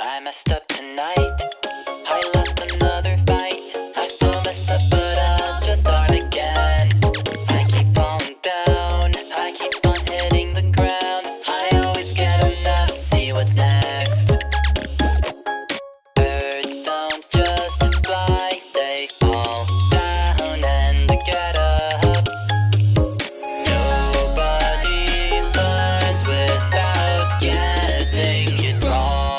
I messed up tonight. I lost another fight. I still mess up, but I'll just start again. I keep falling down. I keep on hitting the ground. I always get enough. See what's next. Birds don't just fly. They fall down and get up. Nobody learns without getting it wrong.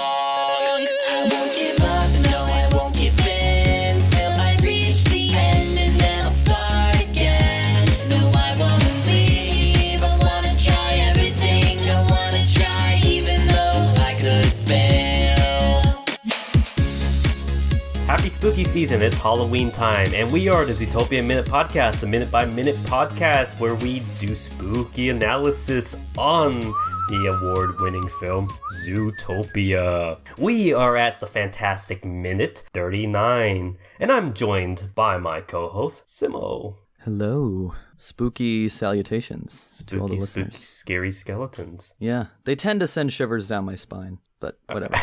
I won't give up, no, I won't give in till I reach the end and then I'll start again. No, I won't leave. I wanna try everything. I wanna try even though I could fail. Happy spooky season, it's Halloween time, and we are the Zootopia Minute podcast, the minute-by-minute podcast where we do spooky analysis on the award-winning film Zootopia. We are at the fantastic minute 39, and I'm joined by my co-host, Simul. Hello. Spooky salutations to all the listeners. Scary skeletons. Yeah, they tend to send shivers down my spine, but whatever.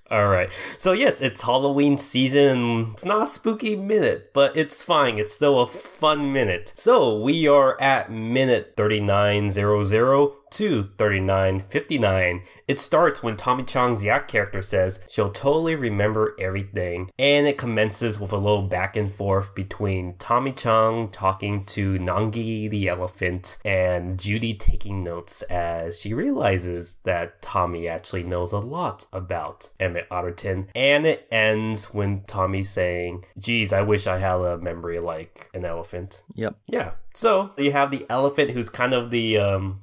All right. So yes, it's Halloween season. It's not a spooky minute, but it's fine. It's still a fun minute. So we are at minute 3900 to 3959. It starts when Tommy Chong's Yak character says she'll totally remember everything, and it commences with a little back and forth between Tommy Chong talking to Nangi the elephant and Judy taking notes as she realizes that Tommy actually knows a lot about Emmett Otterton, and it ends when Tommy's saying, geez, I wish I had a memory like an elephant. Yep. Yeah. So you have the elephant who's kind of the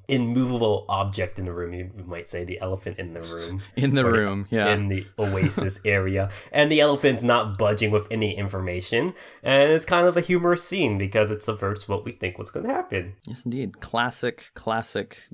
immovable object in the room. You might say the elephant in the room. In the room, yeah. In the oasis area. And the elephant's not budging with any information. And it's kind of a humorous scene because it subverts what we think was going to happen. Yes, indeed. Classic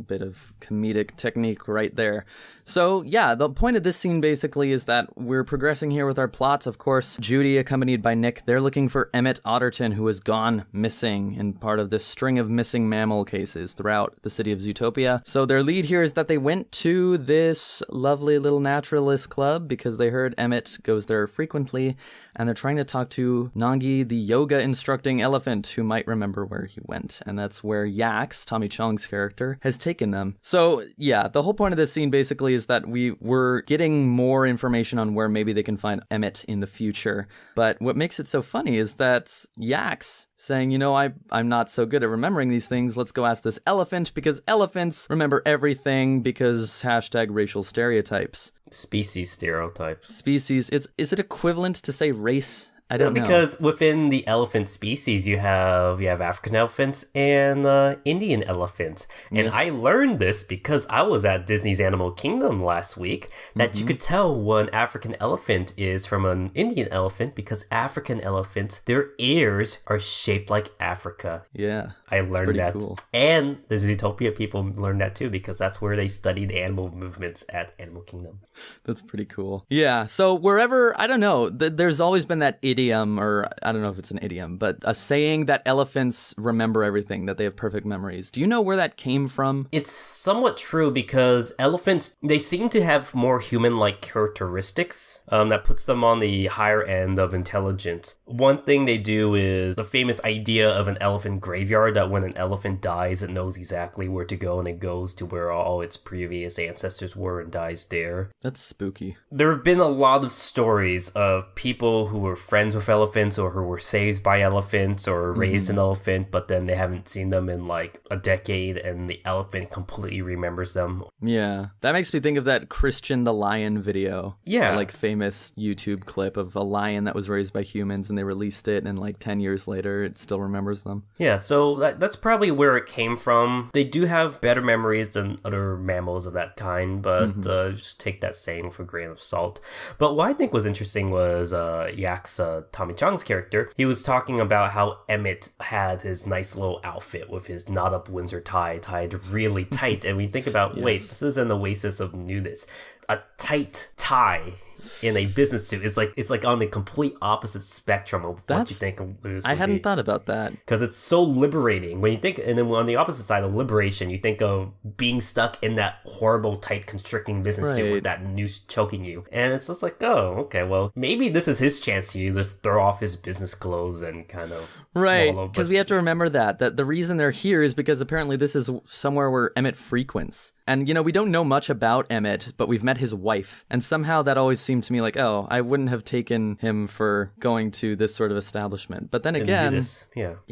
bit of comedic technique right there. So, yeah, the point of this scene basically is that we're progressing here with our plot. Of course, Judy, accompanied by Nick, they're looking for Emmett Otterton, who has gone missing in part of this string of missing mammal cases throughout the city of Zootopia. So their lead here is that they went to this lovely little naturalist club because they heard Emmett goes there frequently, and they're trying to talk to Nangi, the yoga instructing elephant, who might remember where he went. And that's where Yax, Tommy Chong's character, has taken them. So yeah, the whole point of this scene basically is that we were getting more information on where maybe they can find Emmett in the future. But what makes it so funny is that Yax saying, you know, I'm not so good at remembering these things. Let's go ask this elephant because elephants remember everything because #racial stereotypes. Species stereotypes. Species. Is it equivalent to say race? I don't know. Because within the elephant species, you have African elephants and Indian elephants. And Yes. I learned this because I was at Disney's Animal Kingdom last week, that you could tell one African elephant is from an Indian elephant because African elephants, their ears are shaped like Africa. Yeah. I learned that. Cool. And the Zootopia people learned that too because that's where they studied animal movements at Animal Kingdom. That's pretty cool. Yeah, so wherever, I don't know, there's always been that idiom, or I don't know if it's an idiom, but a saying that elephants remember everything, that they have perfect memories. Do you know where that came from? It's somewhat true because elephants, they seem to have more human-like characteristics that puts them on the higher end of intelligence. One thing they do is the famous idea of an elephant graveyard, that when an elephant dies, it knows exactly where to go and it goes to where all its previous ancestors were and dies there. That's spooky. There have been a lot of stories of people who were friends with elephants or who were saved by elephants or raised an elephant, but then they haven't seen them in like a decade and the elephant completely remembers them. Yeah, that makes me think of that Christian the Lion video. Yeah. That, like, famous YouTube clip of a lion that was raised by humans and they released it and like 10 years later it still remembers them. Yeah, so that's probably where it came from. They do have better memories than other mammals of that kind, but just take that saying with a grain of salt. But what I think was interesting was Yak's Tommy Chong's character. He was talking about how Emmett had his nice little outfit with his knot-up Windsor tie tied really tight, and we think about, wait, this is an oasis of nudists. A tight tie. in a business suit is like, it's like on the complete opposite spectrum of what you think this I hadn't thought about that. Because it's so liberating. When you think, and then on the opposite side of liberation, you think of being stuck in that horrible, tight, constricting business suit with that noose choking you. And it's just like, oh, okay, well, maybe this is his chance to just throw off his business clothes and kind of... Right, because we have to remember that the reason they're here is because apparently this is somewhere where Emmett frequents. And, you know, we don't know much about Emmett, but we've met his wife. And somehow that always seemed to me like, oh, I wouldn't have taken him for going to this sort of establishment. But then again,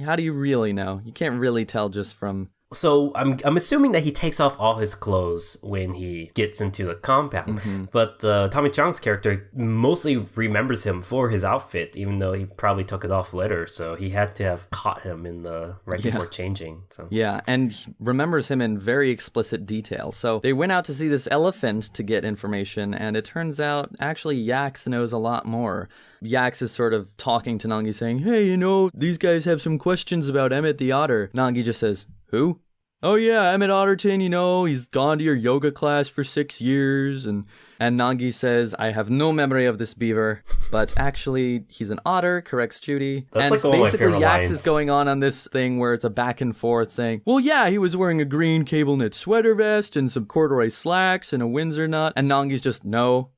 how do you really know? You can't really tell just from... So I'm assuming that he takes off all his clothes when he gets into the compound. But Tommy Chong's character mostly remembers him for his outfit, even though he probably took it off later. So he had to have caught him in the before changing. So yeah, and he remembers him in very explicit detail. So they went out to see this elephant to get information, and it turns out actually Yax knows a lot more. Yax is sort of talking to Nangi saying, hey, you know, these guys have some questions about Emmett the otter. Nangi just says, who? Oh yeah, Emmett Otterton, you know, he's gone to your yoga class for 6 years. And Nangi says, I have no memory of this beaver, but actually he's an otter, corrects Judy. That's and like one of my basically favorite Yax lines. is going on this thing where it's a back and forth saying, well yeah, he was wearing a green cable knit sweater vest and some corduroy slacks and a Windsor knot. And Nangi's just, nope.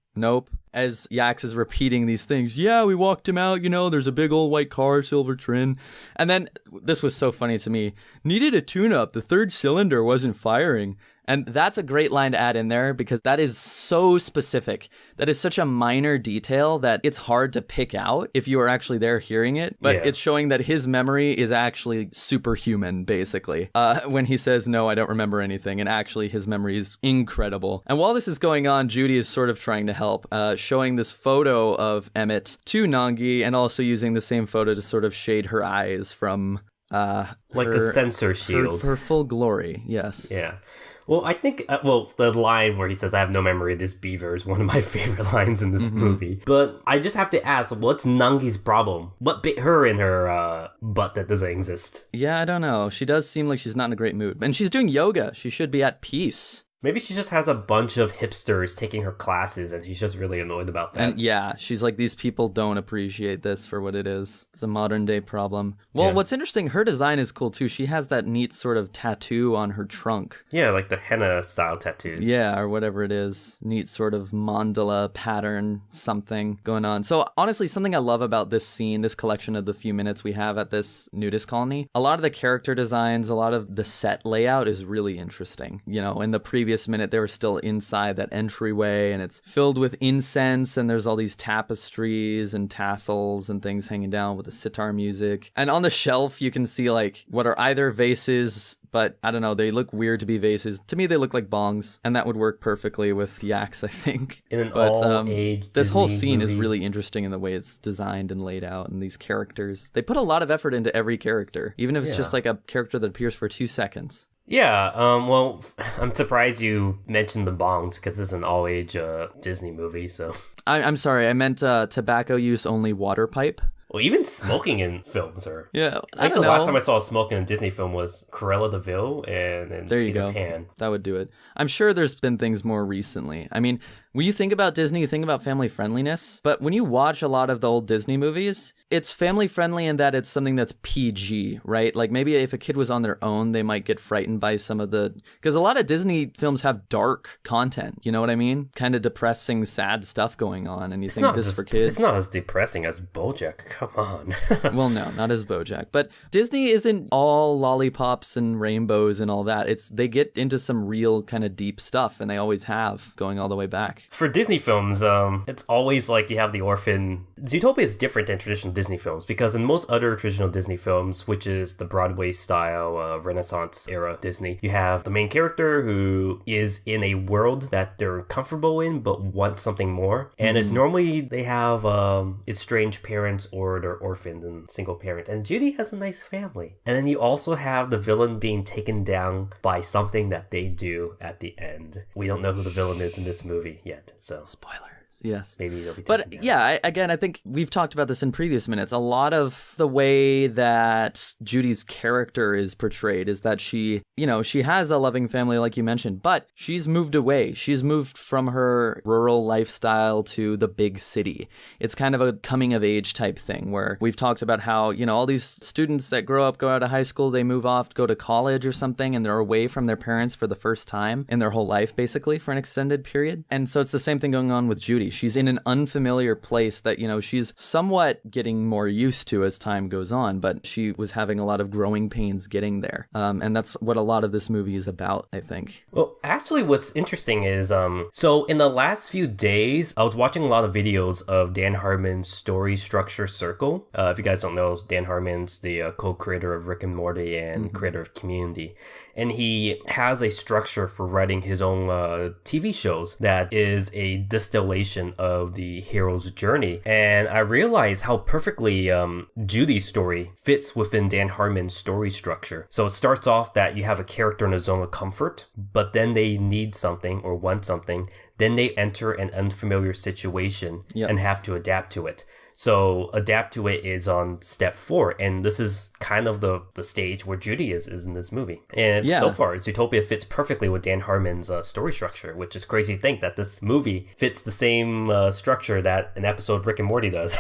As Yax is repeating these things, yeah, we walked him out, you know, there's a big old white car, silver trim. And then, this was so funny to me, needed a tune-up, the third cylinder wasn't firing. And that's a great line to add in there because that is so specific. That is such a minor detail that it's hard to pick out if you are actually there hearing it. But it's showing that his memory is actually superhuman, basically. When he says, no, I don't remember anything. And actually, his memory is incredible. And while this is going on, Judy is sort of trying to help, showing this photo of Emmett to Nangi and also using the same photo to sort of shade her eyes from... like the sensor shield. Her full glory, yes. Yeah. Well, I think, the line where he says, I have no memory of this beaver is one of my favorite lines in this movie. But I just have to ask, what's Nangi's problem? What bit her in her butt that doesn't exist? Yeah, I don't know. She does seem like she's not in a great mood. And she's doing yoga. She should be at peace. Maybe she just has a bunch of hipsters taking her classes and she's just really annoyed about that. And yeah, she's like, these people don't appreciate this for what it is. It's a modern day problem. Well, what's interesting, her design is cool too. She has that neat sort of tattoo on her trunk. Yeah, like the henna style tattoos. Yeah, or whatever it is. Neat sort of mandala pattern, something going on. So honestly, something I love about this scene, this collection of the few minutes we have at this nudist colony, a lot of the character designs, a lot of the set layout is really interesting. You know, in the previous minute they were still inside that entryway and it's filled with incense and there's all these tapestries and tassels and things hanging down with the sitar music. And on the shelf you can see like what are either vases, but I don't know, they look weird to be vases. To me they look like bongs, and that would work perfectly with Yax, I think. In an all-age this whole scene movie. is really interesting in the way it's designed and laid out, and these characters, they put a lot of effort into every character, even if it's just like a character that appears for 2 seconds. Yeah, well, I'm surprised you mentioned the bongs because this is an all-age Disney movie, so... I'm sorry, I meant tobacco use only water pipe. Well, even smoking in films are... Yeah, I think the last time I saw a smoking in a Disney film was Cruella de Vil and there you Peter go. Pan. That would do it. I'm sure there's been things more recently. I mean, when you think about Disney, you think about family friendliness, but when you watch a lot of the old Disney movies, it's family friendly in that it's something that's PG, right? Like maybe if a kid was on their own, they might get frightened by some of the... Because a lot of Disney films have dark content, you know what I mean? Kind of depressing, sad stuff going on, and you think this is for kids. It's not as depressing as BoJack, come on. Well, no, not as BoJack. But Disney isn't all lollipops and rainbows and all that. They get into some real kind of deep stuff, and they always have, going all the way back. For Disney films, it's always like you have the orphan. Zootopia is different than traditional Disney films because in most other traditional Disney films, which is the Broadway style, Renaissance era Disney, you have the main character who is in a world that they're comfortable in but want something more. And it's normally they have estranged parents or they're orphaned and single parent. And Judy has a nice family. And then you also have the villain being taken down by something that they do at the end. We don't know who the villain is in this movie yet, so... Spoilers. Yes. Maybe they'll be But taken down. yeah, again, I think we've talked about this in previous minutes. A lot of the way that Judy's character is portrayed is that she has a loving family, like you mentioned, but she's moved away. She's moved from her rural lifestyle to the big city. It's kind of a coming of age type thing where we've talked about how, all these students that grow up, go out of high school, they move off, go to college or something, and they're away from their parents for the first time in their whole life, basically, for an extended period. And so it's the same thing going on with Judy. She's in an unfamiliar place that, she's somewhat getting more used to as time goes on, but she was having a lot of growing pains getting there. And that's what a lot of this movie is about, I think. Well, actually, what's interesting is, so in the last few days, I was watching a lot of videos of Dan Harmon's story structure circle. If you guys don't know, Dan Harmon's the co-creator of Rick and Morty and creator of Community. And he has a structure for writing his own TV shows that is a distillation of the hero's journey. And I realized how perfectly Judy's story fits within Dan Harmon's story structure. So it starts off that you have a character in a zone of comfort, but then they need something or want something. Then they enter an unfamiliar situation and have to adapt to it. So adapt to it is on step 4. And this is kind of the stage where Judy is in this movie. And so far, Zootopia fits perfectly with Dan Harmon's story structure, which is crazy to think that this movie fits the same structure that an episode of Rick and Morty does.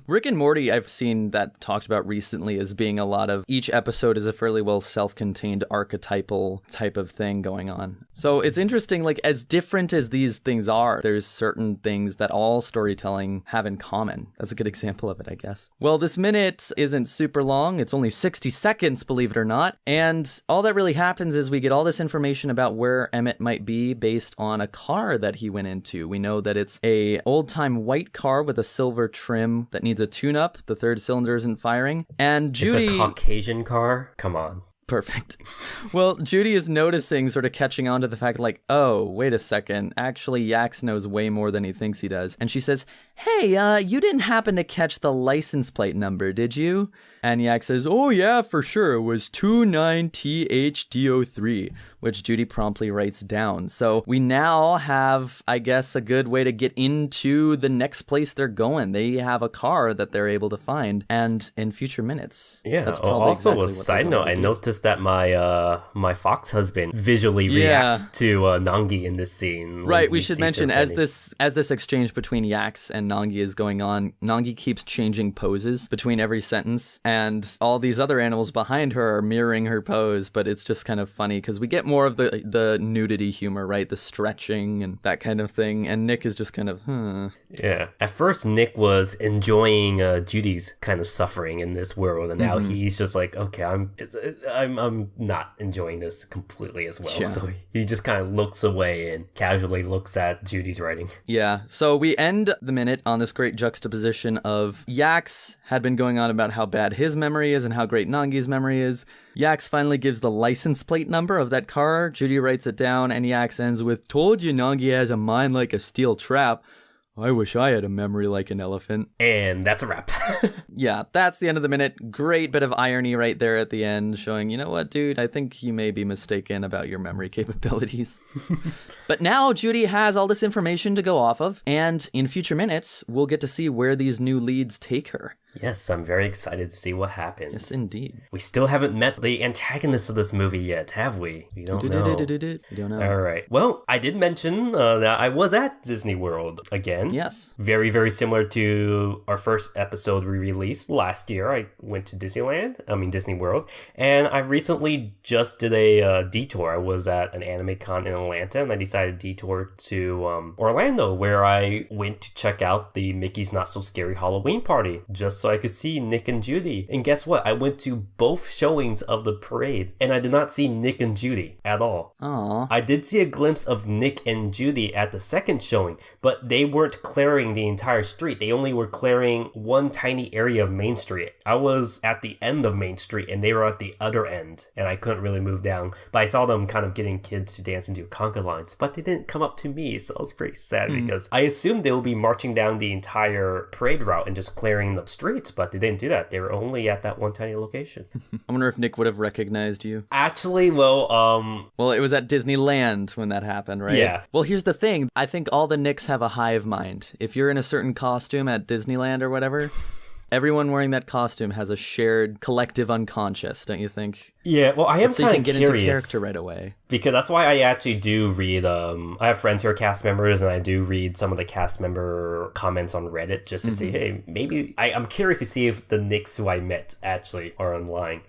Rick and Morty, I've seen that talked about recently as being a lot of each episode is a fairly well self-contained archetypal type of thing going on. So it's interesting, like as different as these things are, there's certain things that all storytelling have in common. That's a good example of it, I guess. Well, this minute isn't super long. It's only 60 seconds, believe it or not. And all that really happens is we get all this information about where Emmett might be based on a car that he went into. We know that it's a old-time white car with a silver trim that needs a tune-up. The third cylinder isn't firing. And Judy... It's a Caucasian car? Come on. Perfect. Well, Judy is noticing, sort of catching on to the fact like, oh, wait a second. Actually, Yax knows way more than he thinks he does. And she says, hey, you didn't happen to catch the license plate number, did you? And Yax says, oh, yeah, for sure. It was 29THD03, which Judy promptly writes down. So we now have, I guess, a good way to get into the next place they're going. They have a car that they're able to find. And in future minutes, that's probably also exactly a side note, I noticed that my fox husband visually reacts to Nangi in this scene. Right, we should mention as this exchange between Yax and Nangi is going on, Nangi keeps changing poses between every sentence, and all these other animals behind her are mirroring her pose, but it's just kind of funny because we get more of the nudity humor, right? The stretching and that kind of thing, and Nick is just kind of, Yeah. At first, Nick was enjoying Judy's kind of suffering in this world, and now he's just like, okay, I'm not enjoying this completely as well. Yeah. So he just kind of looks away and casually looks at Judy's writing. Yeah, so we end the minute on this great juxtaposition of Yax had been going on about how bad his memory is and how great Nangi's memory is. Yax finally gives the license plate number of that car. Judy writes it down, and Yax ends with, told you Nangi has a mind like a steel trap. I wish I had a memory like an elephant. And that's a wrap. Yeah, that's the end of the minute. Great bit of irony right there at the end, showing, you know what, dude, I think you may be mistaken about your memory capabilities. But now Judy has all this information to go off of, and in future minutes, we'll get to see where these new leads take her. Yes, I'm very excited to see what happens. Yes, indeed. We still haven't met the antagonist of this movie yet, have we? We don't know. We don't know. All right. Well, I did mention that I was at Disney World again. Yes. Very, very similar to our first episode we released last year. I went to Disney World. And I recently just did a detour. I was at an anime con in Atlanta, and I decided to detour to Orlando, where I went to check out the Mickey's Not So Scary Halloween Party, just so I could see Nick and Judy. And guess what? I went to both showings of the parade, and I did not see Nick and Judy at all. Aww. I did see a glimpse of Nick and Judy at the second showing, but they weren't clearing the entire street. They only were clearing one tiny area of Main Street. I was at the end of Main Street, and they were at the other end, and I couldn't really move down. But I saw them kind of getting kids to dance and do conga lines, but they didn't come up to me, so I was pretty sad because I assumed they would be marching down the entire parade route and just clearing the street. streets, but they didn't do that. They were only at that one tiny location. I wonder if Nick would have recognized you. Actually, well, Well, it was at Disneyland when that happened, right? Yeah. Well, here's the thing. I think all the Nicks have a hive mind. If you're in a certain costume at Disneyland or whatever, everyone wearing that costume has a shared collective unconscious, don't you think? yeah, well, I am So you kind can of get curious. into character right away. Because that's why I actually do read, I have friends who are cast members, and I do read some of the cast member comments on Reddit just to see, hey, maybe, I'm curious to see if the Nicks who I met actually are online.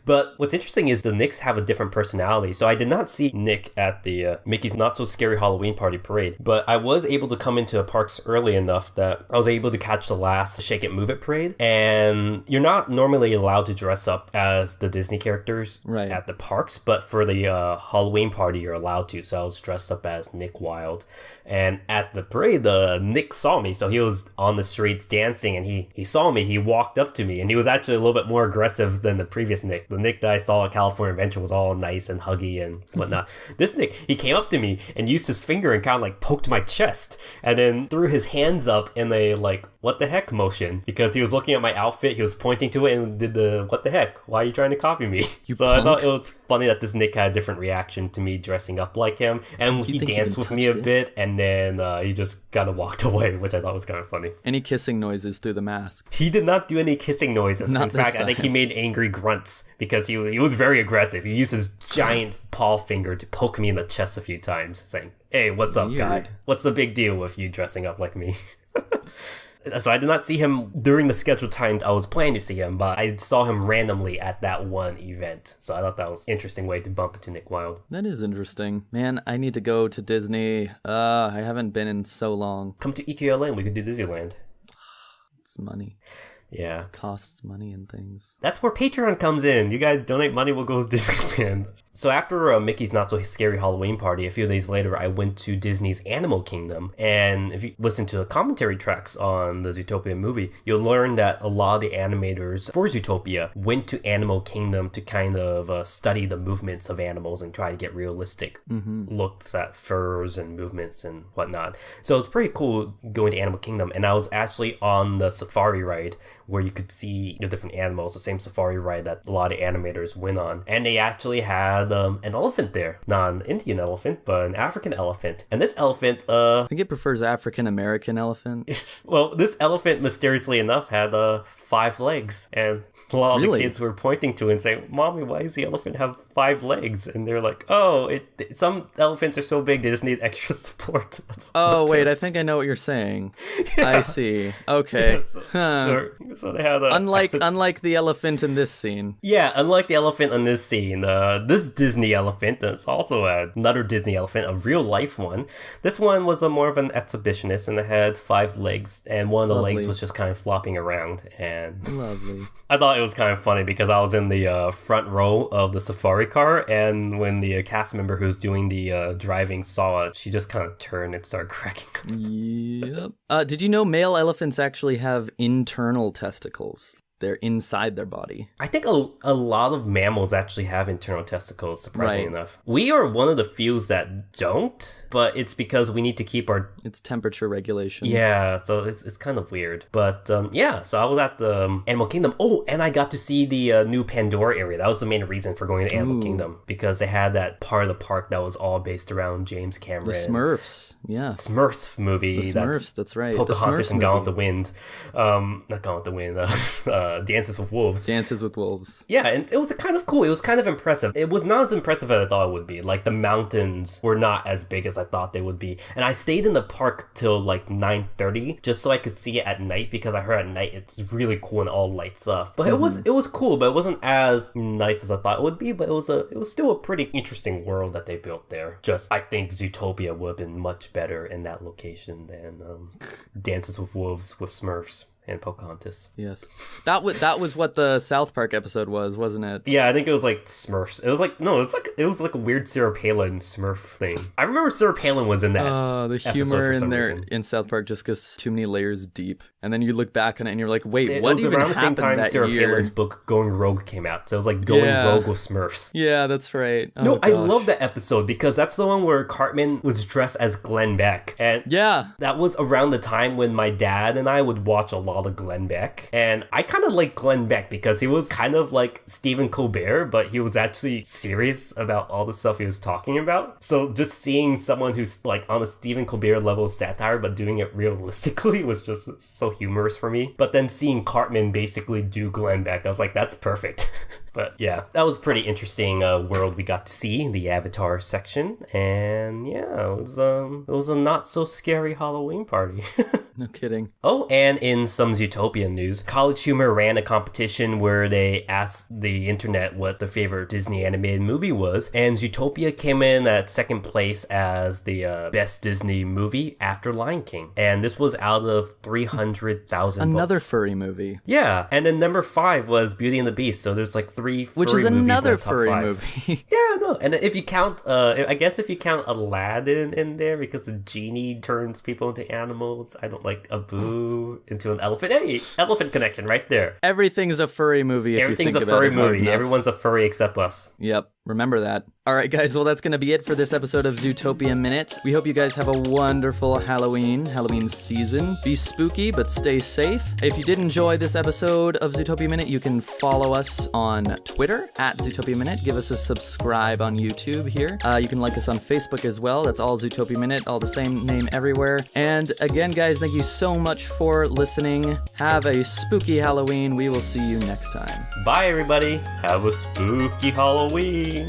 But what's interesting is the Nicks have a different personality. So I did not see Nick at the Mickey's Not So Scary Halloween Party parade, but I was able to come into the parks early enough that I was able to catch the last Shake It Move It parade. And you're not normally allowed to dress up as the Disney characters Right. at the parks, but for the Halloween party, you're allowed to. So I was dressed up as Nick Wilde. And at the parade, Nick saw me. So he was on the streets dancing, and he saw me. He walked up to me, and he was actually a little bit more aggressive than the previous Nick. The Nick that I saw at California Adventure was all nice and huggy and whatnot. This Nick, he came up to me and used his finger and kind of like poked my chest, and then threw his hands up in a like, what the heck motion, because he was looking at my outfit, he was pointing to it and did the, what the heck, why are you trying to copy me? So punk. I thought it was funny that this Nick had a different reaction to me dressing up like him, and he think you danced can with me touch a this? bit, and then he just kind of walked away, which I thought was kind of funny. Any kissing noises through the mask? He did not do any kissing noises. Not In fact, this I think he time. made angry grunts because he was very aggressive. He used his giant paw finger to poke me in the chest a few times, saying, hey, what's up, guy? Weird. What's the big deal with you dressing up like me? So I did not see him during the scheduled times I was planning to see him, but I saw him randomly at that one event. So I thought that was an interesting way to bump into Nick Wilde. That is interesting. Man, I need to go to Disney. I haven't been in so long. Come to EQLA and we could do Disneyland. It's money. Yeah. Costs money and things. That's where Patreon comes in. You guys donate money, we'll go to Disneyland. So after Mickey's Not So Scary Halloween Party, a few days later, I went to Disney's Animal Kingdom. And if you listen to the commentary tracks on the Zootopia movie, you'll learn that a lot of the animators for Zootopia went to Animal Kingdom to kind of study the movements of animals and try to get realistic looks at furs and movements and whatnot. So it was pretty cool going to Animal Kingdom. And I was actually on the safari ride where you could see the different animals, the same safari ride that a lot of animators went on. And they actually had an elephant there. Not an Indian elephant, but an African elephant. And this elephant, I think it prefers African American elephant. well, this elephant, mysteriously enough, had 5 legs. And a lot of Really? the kids were pointing to it and saying, Mommy, why does the elephant have 5 legs? And they're like, oh, some elephants are so big, they just need extra support. That's all Oh, the wait, I parents- think I know what you're saying. I see. Okay. Huh. So they had Unlike the elephant in this scene. Yeah, unlike the elephant in this scene, this Disney elephant, that's also another Disney elephant, a real life one. This one was more of an exhibitionist, and it had 5 legs, and one of the legs Lovely. was just kind of flopping around. And Lovely. I thought it was kind of funny because I was in the front row of the safari car, and when the cast member who's doing the driving saw it, she just kind of turned and started cracking up. Yep. Did you know male elephants actually have internal testicles? They're inside their body. I think a lot of mammals actually have internal testicles, surprisingly Right. enough. We are one of the few that don't, but it's because we need to keep our... It's temperature regulation. Yeah, so it's kind of weird. But yeah, so I was at the Animal Kingdom. Oh, and I got to see the new Pandora area. That was the main reason for going to Animal Kingdom, because they had that part of the park that was all based around James Cameron. The Smurfs. Yeah. Smurfs movie. The Smurfs, that's right. The Pocahontas Smurfs and Gone with movie. the Wind. Not Gone with the Wind. Dances with Wolves. Dances with Wolves. Yeah, and it was kind of cool. It was kind of impressive. It was not as impressive as I thought it would be. Like, the mountains were not as big as I thought they would be. And I stayed in the park till like 9:30 just so I could see it at night, because I heard at night it's really cool and all lights up. But it was cool, but it wasn't as nice as I thought it would be. But it was still a pretty interesting world that they built there. Just, I think Zootopia would have been much better in that location than Dances with Wolves with Smurfs and Pocahontas. Yes. That was what the South Park episode was, wasn't it? Yeah, I think it was like Smurfs. It was like a weird Sarah Palin Smurf thing. I remember Sarah Palin was in that. The episode humor for in some there reason. in South Park just goes too many layers deep, and then you look back on it and you're like, wait, It what was even around the same happened time that Sarah year? Palin's book Going Rogue came out. So it was like Going Yeah. Rogue with Smurfs. Yeah, that's right. Oh, No, I gosh. love that episode because that's the one where Cartman was dressed as Glenn Beck. And Yeah. that was around the time when my dad and I would watch a lot lot of Glenn Beck. And I kind of like Glenn Beck because he was kind of like Stephen Colbert, but he was actually serious about all the stuff he was talking about. So just seeing someone who's like on a Stephen Colbert level of satire, but doing it realistically was just so humorous for me. But then seeing Cartman basically do Glenn Beck, I was like, that's perfect. But yeah, that was a pretty interesting world we got to see in the Avatar section. And yeah, it was a not so scary Halloween party. No kidding. Oh, and in some Zootopia news, College Humor ran a competition where they asked the internet what their favorite Disney animated movie was, and Zootopia came in at second place as the best Disney movie after Lion King. And this was out of 300,000 Another votes. furry movie. Yeah, and then number 5 was Beauty and the Beast, so there's like 3 furry Which is movies another in the top furry 5. movie. Yeah, no, and if you count, I guess if you count Aladdin in there, because the genie turns people into animals, I don't like Abu into an elephant. Hey, elephant connection right there. Everything's a furry movie if Everything's you think a about furry it hard movie. enough. Everyone's a furry except us. Yep. Remember that. All right, guys. Well, that's going to be it for this episode of Zootopia Minute. We hope you guys have a wonderful Halloween season. Be spooky, but stay safe. If you did enjoy this episode of Zootopia Minute, you can follow us on Twitter at Zootopia Minute. Give us a subscribe on YouTube here. You can like us on Facebook as well. That's all Zootopia Minute, all the same name everywhere. And again, guys, thank you so much for listening. Have a spooky Halloween. We will see you next time. Bye, everybody. Have a spooky Halloween.